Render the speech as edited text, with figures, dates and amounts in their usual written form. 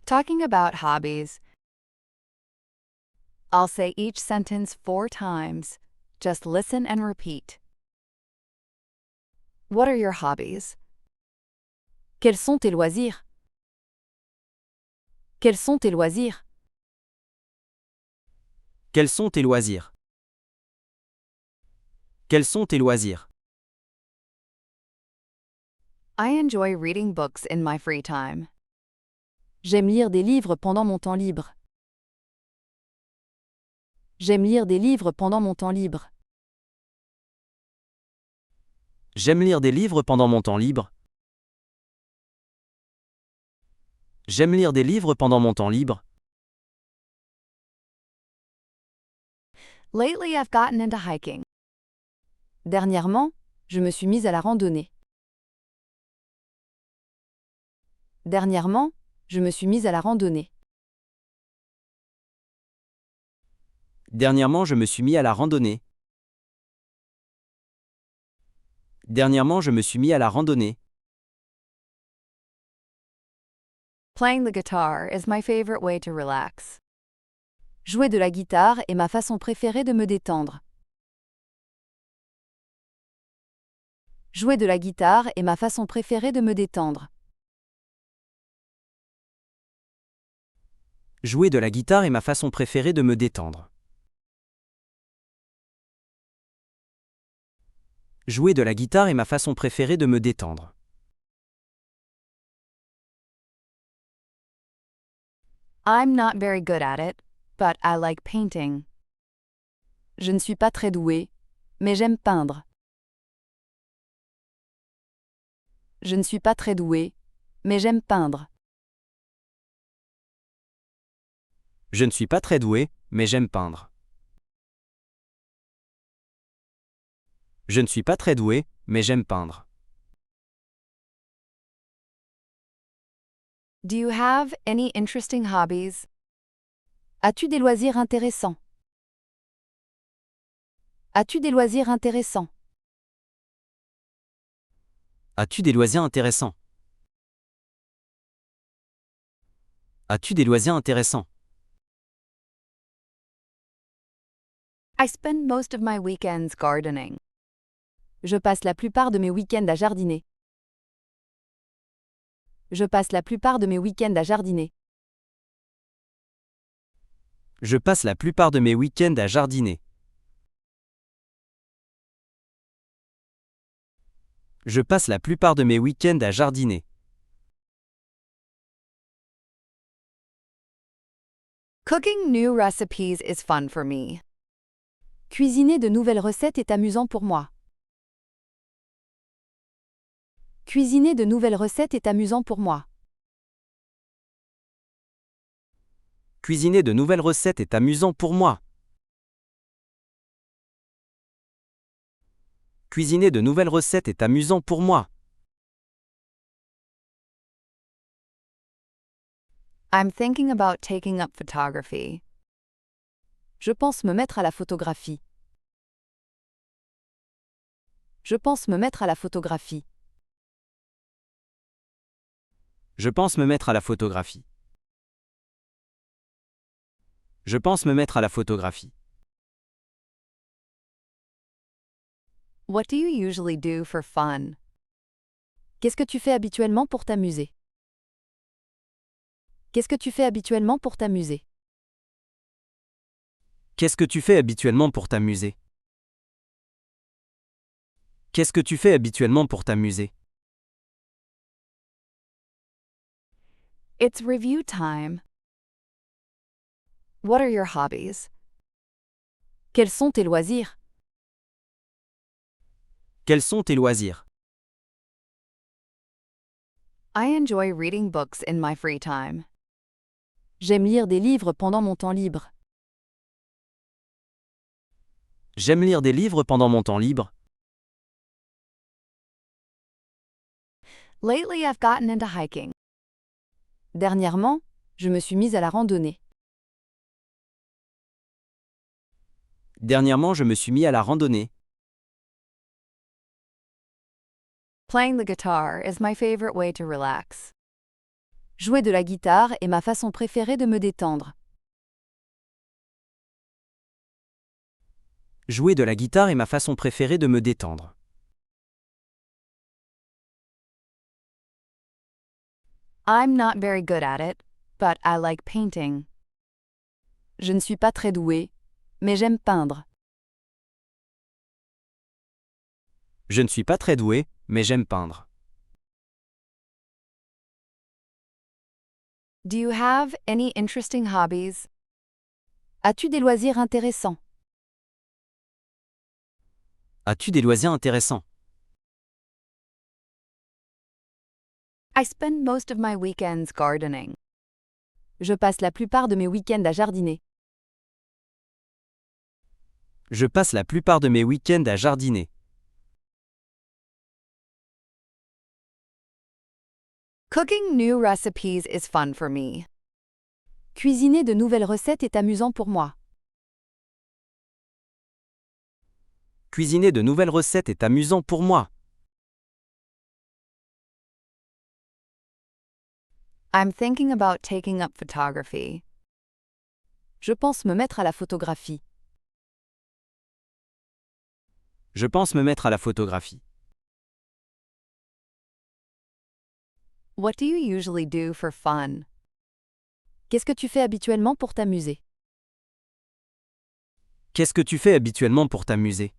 Talking about hobbies. I'll say each sentence 4 times. Just listen and repeat. What are your hobbies? Quels sont tes loisirs? Quels sont tes loisirs? Quels sont tes loisirs? Quels sont tes loisirs? I enjoy reading books in my free time. J'aime lire des livres pendant mon temps libre. J'aime lire des livres pendant mon temps libre. J'aime lire des livres pendant mon temps libre. J'aime lire des livres pendant mon temps libre. Lately I've gotten into hiking. Dernièrement, je me suis mise à la randonnée. Dernièrement, je me suis mise à la randonnée. Dernièrement, je me suis mis à la randonnée. Dernièrement, je me suis mis à la randonnée. Playing the guitar is my favorite way to relax. Jouer de la guitare est ma façon préférée de me détendre. Jouer de la guitare est ma façon préférée de me détendre. Jouer de la guitare est ma façon préférée de me détendre. Jouer de la guitare est ma façon préférée de me détendre. I'm not very good at it, but I like painting. Je ne suis pas très douée, mais j'aime peindre. Je ne suis pas très douée, mais j'aime peindre. Je ne suis pas très doué, mais j'aime peindre. Je ne suis pas très doué, mais j'aime peindre. Do you have any interesting hobbies? As-tu des loisirs intéressants? As-tu des loisirs intéressants? As-tu des loisirs intéressants? As-tu des loisirs intéressants? I spend most of my weekends gardening. Je passe la plupart de mes week-ends à jardiner. Je passe la plupart de mes week-ends à jardiner. Je passe la plupart de mes week-ends à jardiner. Je passe la plupart de mes week-ends à jardiner. Cooking new recipes is fun for me. Cuisiner de nouvelles recettes est amusant pour moi. Cuisiner de nouvelles recettes est amusant pour moi. Cuisiner de nouvelles recettes est amusant pour moi. Cuisiner de nouvelles recettes est amusant pour moi. I'm thinking about taking up photography. Je pense me mettre à la photographie. Je pense me mettre à la photographie. Je pense me mettre à la photographie. Je pense me mettre à la photographie. What do you usually do for fun? Qu'est-ce que tu fais habituellement pour t'amuser? Qu'est-ce que tu fais habituellement pour t'amuser? Qu'est-ce que tu fais habituellement pour t'amuser? Qu'est-ce que tu fais habituellement pour t'amuser? It's review time. What are your hobbies? Quels sont tes loisirs? Quels sont tes loisirs? I enjoy reading books in my free time. J'aime lire des livres pendant mon temps libre. J'aime lire des livres pendant mon temps libre. Lately I've gotten into hiking. Dernièrement, je me suis mise à la randonnée. Dernièrement, je me suis mis à la randonnée. Playing the guitar is my favorite way to relax. Jouer de la guitare est ma façon préférée de me détendre. Jouer de la guitare est ma façon préférée de me détendre. I'm not very good at it, but I like painting. Je ne suis pas très douée, mais j'aime peindre. Je ne suis pas très doué, mais j'aime peindre. Do you have any interesting hobbies? As-tu des loisirs intéressants? As-tu des loisirs intéressants? I spend most of my weekends gardening. Je passe la plupart de mes week-ends à jardiner. Je passe la plupart de mes week-ends à jardiner. Cooking new recipes is fun for me. Cuisiner de nouvelles recettes est amusant pour moi. Cuisiner de nouvelles recettes est amusant pour moi. I'm thinking about taking up photography. Je pense me mettre à la photographie. Je pense me mettre à la photographie. What do you usually do for fun? Qu'est-ce que tu fais habituellement pour t'amuser? Qu'est-ce que tu fais habituellement pour t'amuser?